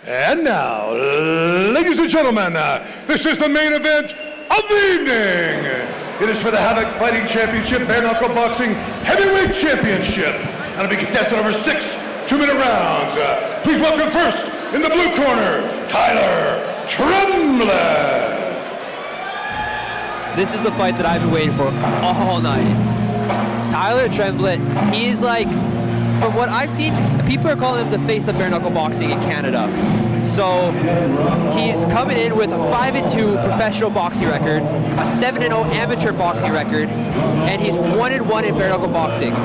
And now, ladies and gentlemen, this is the main event of the evening. It is for the Havoc Fighting Championship, Bare Knuckle Boxing Heavyweight Championship. And it'll be contested over 6 two-minute rounds. Please welcome first, in the blue corner, TylerTremblett. This is the fight that I've been waiting for all night. TylerTremblett, he's like, from what I've seen, people are calling him the face of bare knuckle boxing in Canada. So he's coming in with a 5-2 professional boxing record, a 7-0 amateur boxing record, and he's 1-1 in bare knuckle boxing.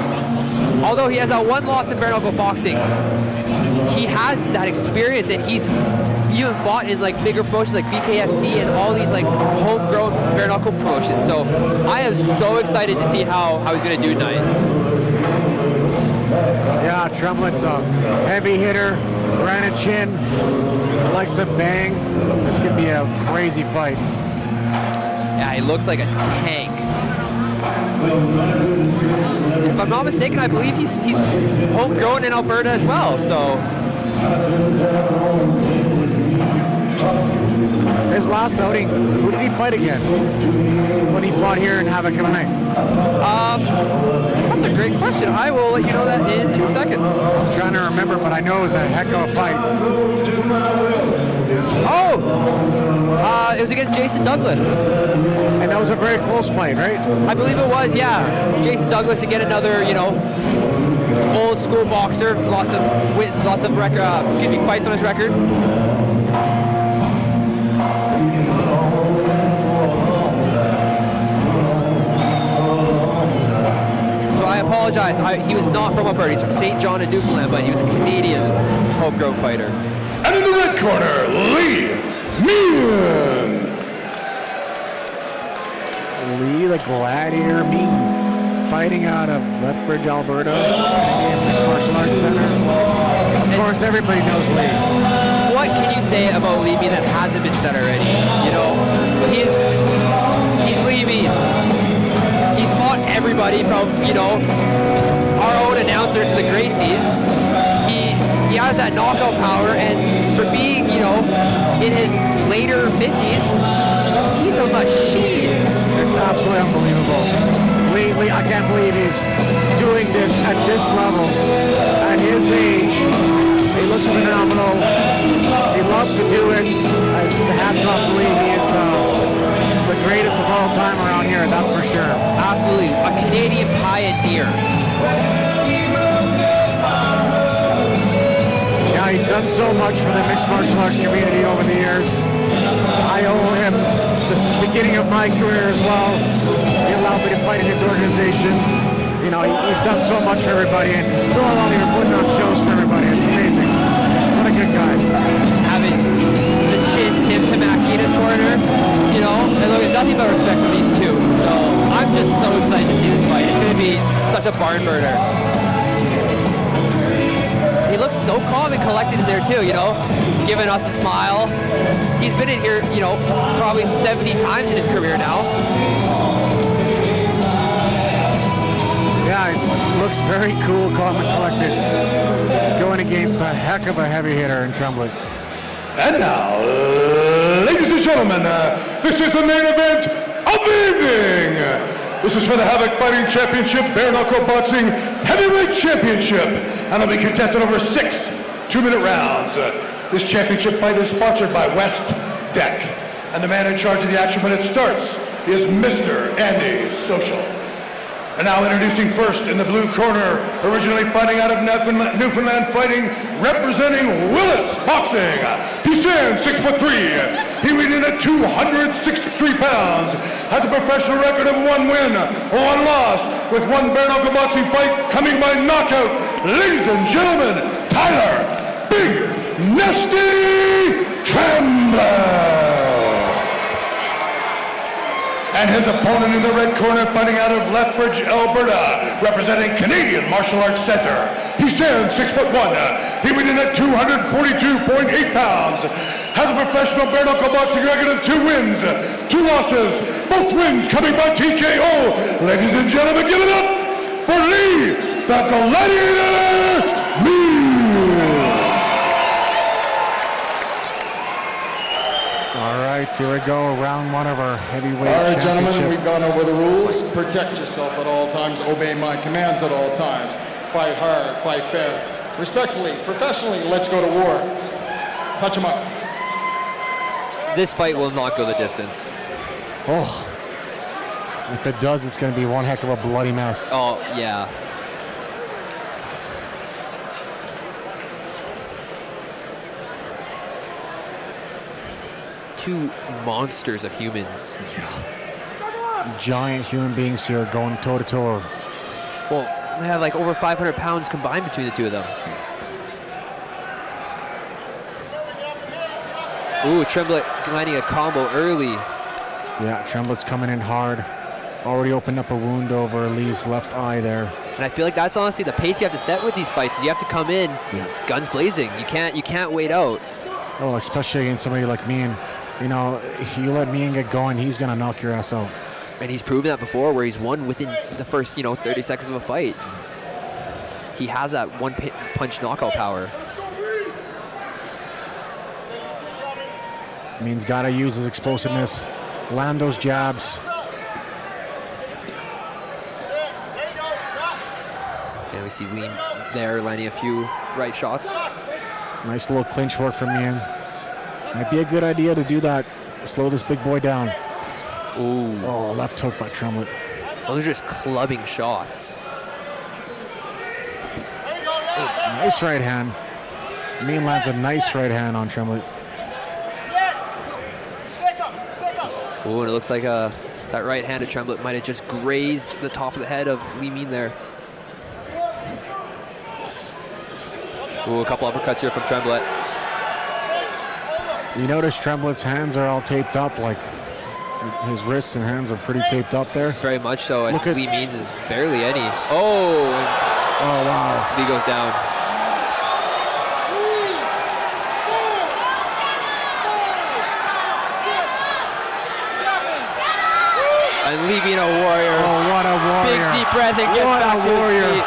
Although he has that one loss in bare knuckle boxing, he has that experience, and he's even fought in like bigger promotions like BKFC and all these like homegrown bare knuckle promotions. So I am so excited to see how he's going to do tonight. Yeah, Tremblett's a heavy hitter, granite chin, likes to bang. This could be a crazy fight. Yeah, he looks like a tank. If I'm not mistaken, I believe he's homegrown in Alberta as well. So his last outing, who did he fight again when he fought here in Havoc MMA? That's a great question. I will let you know that in 2 seconds. I'm trying to remember, but I know it was a heck of a fight. Oh! It was against Jason Douglas. And that was a very close fight, right? I believe it was, yeah. Jason Douglas, again, another, old school boxer, lots of fights on his record. I apologize. He was not from Alberta. He's from St. John in Newfoundland, but he was a Canadian homegrown fighter. And in the red corner, Lee Meehan. Lee the Gladiator Meehan, fighting out of Lethbridge, Alberta, Mixed Martial Arts Center. Of course, everybody knows Lee. What can you say about Lee Meehan that hasn't been said already? He's Lee Meehan. He's fought everybody from, our own announcer to the Gracies. He has that knockout power, and for being, in his later 50s, he's a machine. It's absolutely unbelievable. Lee, I can't believe he's doing this at this level, at his age. He looks phenomenal. He loves to do it. Hats off to Lee. He is the greatest of all time around here, that's for sure. Absolutely, a Canadian pioneer. Yeah, he's done so much for the mixed martial arts community over the years. I owe him the beginning of my career as well. He allowed me to fight in his organization. He's done so much for everybody, and he's still out here putting on shows for everybody. It's amazing. What a good guy. Having the chin Tim Tamaki in his corner, and look at nothing but respect for these two. So I'm just so excited to see this fight. It's going to be such a barn burner. He looks so calm and collected in there too, giving us a smile. He's been in here, probably 70 times in his career now. Yeah, he looks very cool, calm and collected, going against a heck of a heavy hitter in Tremblett. And now, ladies and gentlemen, this is the main event of the evening. This is for the Havoc Fighting Championship, Bare Knuckle Boxing Heavyweight Championship, and it'll be contested over 6 two-minute rounds. This championship fight is sponsored by West Deck, and the man in charge of the action when it starts is Mr. Andy Social. And now introducing first in the blue corner, originally fighting out of Newfoundland fighting, representing Willits Boxing. He stands 6'3". He weighed in at 263 pounds. Has a professional record of 1 win, 1 loss, with 1 bare knuckle boxing fight coming by knockout. Ladies and gentlemen, Tyler Big Nasty Tremblett. And his opponent in the red corner, fighting out of Lethbridge, Alberta, representing Canadian Martial Arts Center. He stands 6'1". He weighed in at 242.8 pounds. Has a professional bare knuckle boxing record of 2 wins, 2 losses, both wins coming by TKO. Ladies and gentlemen, give it up for Lee, the Gladiator Meehan. Here we go, round one of our heavyweight All right, championship. gentlemen, we've gone over the rules. Protect yourself at all times. Obey my commands at all times. Fight hard, fight fair. Respectfully, professionally, let's go to war. Touch them up. This fight will not go the distance. Oh, if it does, it's going to be one heck of a bloody mess. Oh, yeah. Two monsters of humans. Giant human beings here going toe to toe. Well, they have like over 500 pounds combined between the two of them. Ooh, Tremblett landing a combo early. Yeah, Tremblett's coming in hard. Already opened up a wound over Lee's left eye there. And I feel like that's honestly the pace you have to set with these fights. Is you have to come in, guns blazing. You can't wait out. Oh, especially against somebody like Mean. You know, you let Mean get going, he's gonna knock your ass out. And he's proven that before, where he's won within the first 30 seconds of a fight. He has that one punch knockout power. Mean's gotta use his explosiveness, land those jabs. And we see Lee there landing a few right shots. Nice little clinch work from Mean. Might be a good idea to do that. Slow this big boy down. Ooh. Oh, left hook by Tremblett. Those are just clubbing shots. Nice right hand. Mean lands a nice right hand on Tremblett. Ooh, and it looks like that right hand of Tremblett might have just grazed the top of the head of Lee Mean there. Ooh, a couple uppercuts here from Tremblett. You notice Tremblett's hands are all taped up, like his wrists and hands are pretty taped up there. Very much so, and Look at- Lee Mean's is barely any. Oh, and Oh, wow. Lee goes down. And Lee being a warrior. Oh, what a Big warrior. deep breath and gets What back a to his warrior. feet.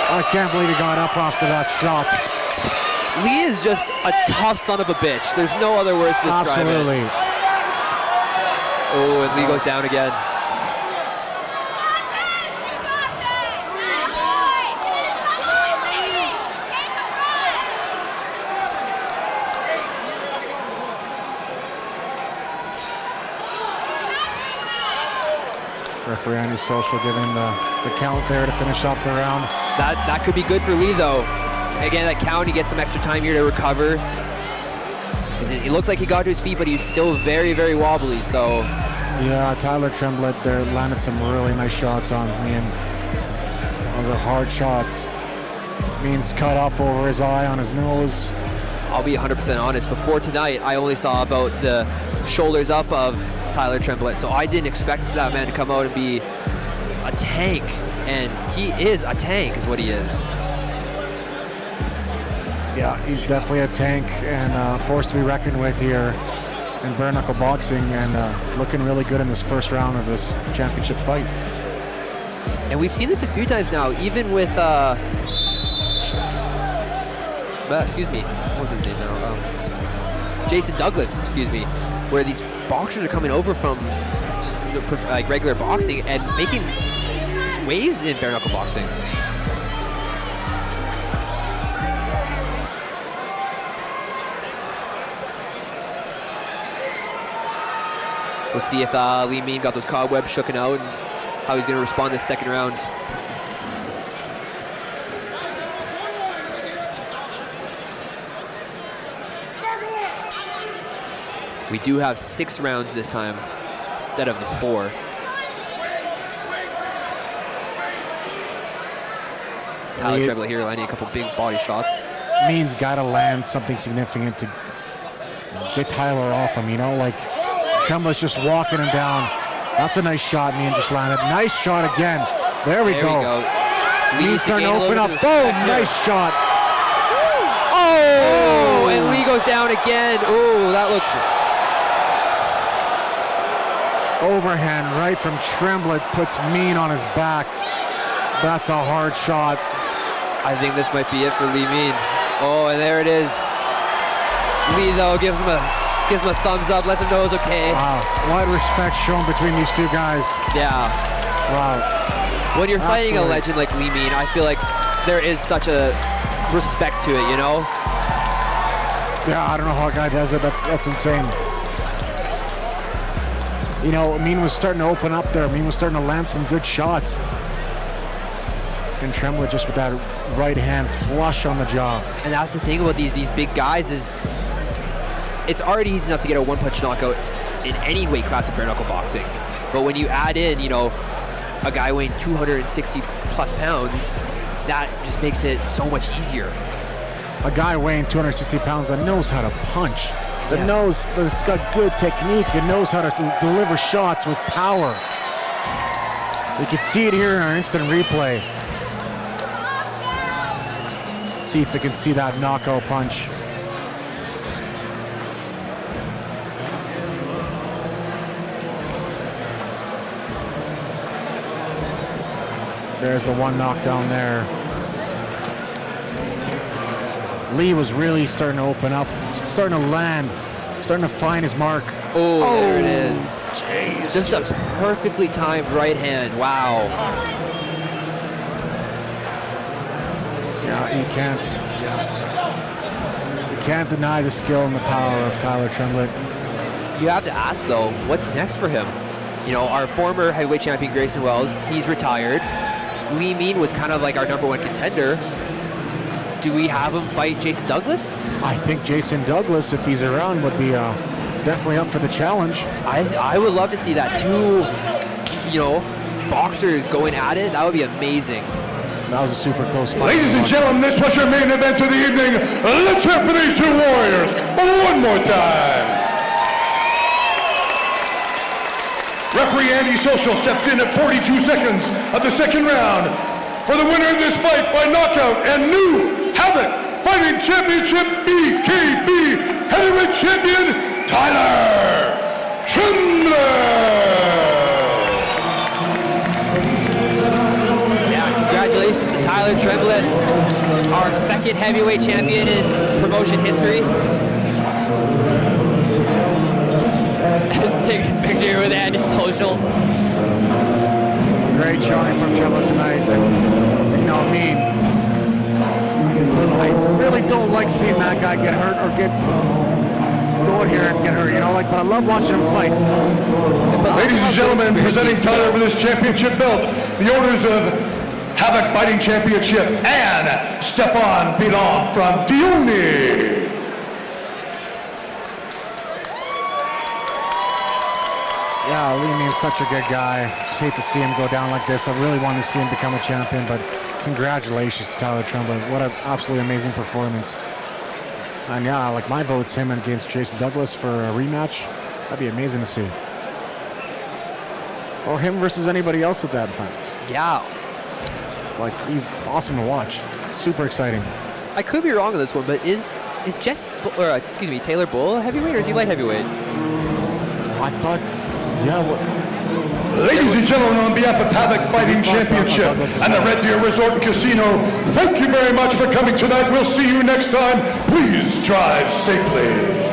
I can't believe he got up after that shot. Lee is just a tough son of a bitch. There's no other words to describe Absolutely. it. Oh, and Lee goes down again. Referee Andy Social giving the count there to finish off the round. That could be good for Lee, though. Again, that count, he gets some extra time here to recover. It looks like he got to his feet, but he's still very, very wobbly, so. Yeah, TylerTremblett there landed some really nice shots on Mean. Those are hard shots. Mean's cut up over his eye on his nose. I'll be 100% honest. Before tonight, I only saw about the shoulders up of TylerTremblett, so I didn't expect that man to come out and be a tank, and he is a tank, is what he is. Yeah, he's definitely a tank and a force to be reckoned with here in bare knuckle boxing, and looking really good in this first round of this championship fight. And we've seen this a few times now, even with, excuse me, what was his name now? Jason Douglas, excuse me, where these boxers are coming over from like regular boxing and making waves in bare knuckle boxing. We'll see if Lee Mean got those cobwebs shooken out and how he's going to respond this second round. We do have 6 rounds this time instead of the 4. TylerTremblett here landing a couple big body shots. Mean's got to land something significant to get Tyler off him, you know, like Tremblett's just walking him down. That's a nice shot Mean just landed. Nice shot again. There we go. Mean's starting to open up. Boom, nice shot. Oh, and Lee goes down again. Oh, that looks... Overhand right from Tremblett puts Mean on his back. That's a hard shot. I think this might be it for Lee Mean. Oh, and there it is. Lee, though, gives him a gives him a thumbs up, lets him know it's okay. Wow, what respect shown between these two guys. Yeah. Wow. When you're fighting a Absolutely. legend like Lee Mean, I feel like there is such a respect to it, you know? Yeah, I don't know how a guy does it. That's insane. You know, Mean was starting to open up there. Mean was starting to land some good shots. And Tremblett just with that right hand flush on the jaw. And that's the thing about these big guys is it's already easy enough to get a one-punch knockout in any weight class of bare knuckle boxing. But when you add in, you know, a guy weighing 260 plus pounds, that just makes it so much easier. A guy weighing 260 pounds that knows how to punch, that Yeah. knows that it's got good technique, and knows how to deliver shots with power. You can see it here in our instant replay. Let's see if we can see that knockout punch. There's the one knockdown there. Lee was really starting to open up, starting to land, starting to find his mark. Oh, there it is. Jeez. Just a perfectly timed right hand. Wow. Yeah, you can't deny the skill and the power of TylerTremblett. You have to ask, though, what's next for him? You know, our former heavyweight champion, Grayson Wells, he's retired. Lee Mean was kind of like our #1 contender. Do we have him fight Jason Douglas? I think Jason Douglas, if he's around, would be definitely up for the challenge. I would love to see that. Two, you know, boxers going at it. That would be amazing. That was a super close fight. Ladies and gentlemen, this was your main event of the evening. Let's hear for these two warriors one more time. Referee Andy Social steps in at 42 seconds of the second round for the winner of this fight by knockout and new Havoc Fighting Championship BKB Heavyweight Champion TylerTremblett. Yeah, congratulations to TylerTremblett, our second heavyweight champion in promotion history. Take a picture with Andy Social. Great showing from Tremblett tonight. And, you know, I really don't like seeing that guy get hurt or go in here and get hurt, you know, but I love watching him fight. Ladies and gentlemen, presenting Tyler with his championship belt, the owners of Havoc Fighting Championship and Stefan Bilon from Dione. Yeah, Lee Mean's such a good guy. Just hate to see him go down like this. I really wanted to see him become a champion, but congratulations to TylerTremblett. What an absolutely amazing performance. And yeah, like my vote's him against Jason Douglas for a rematch. That'd be amazing to see. Or him versus anybody else at that fight. Yeah, Like, he's awesome to watch. Super exciting. I could be wrong on this one, but is Taylor Bull a heavyweight or is he light heavyweight? I thought, yeah, what? Ladies and gentlemen, on behalf of Havoc Fighting Championship and the Red Deer Resort and Casino, thank you very much for coming tonight. We'll see you next time. Please drive safely.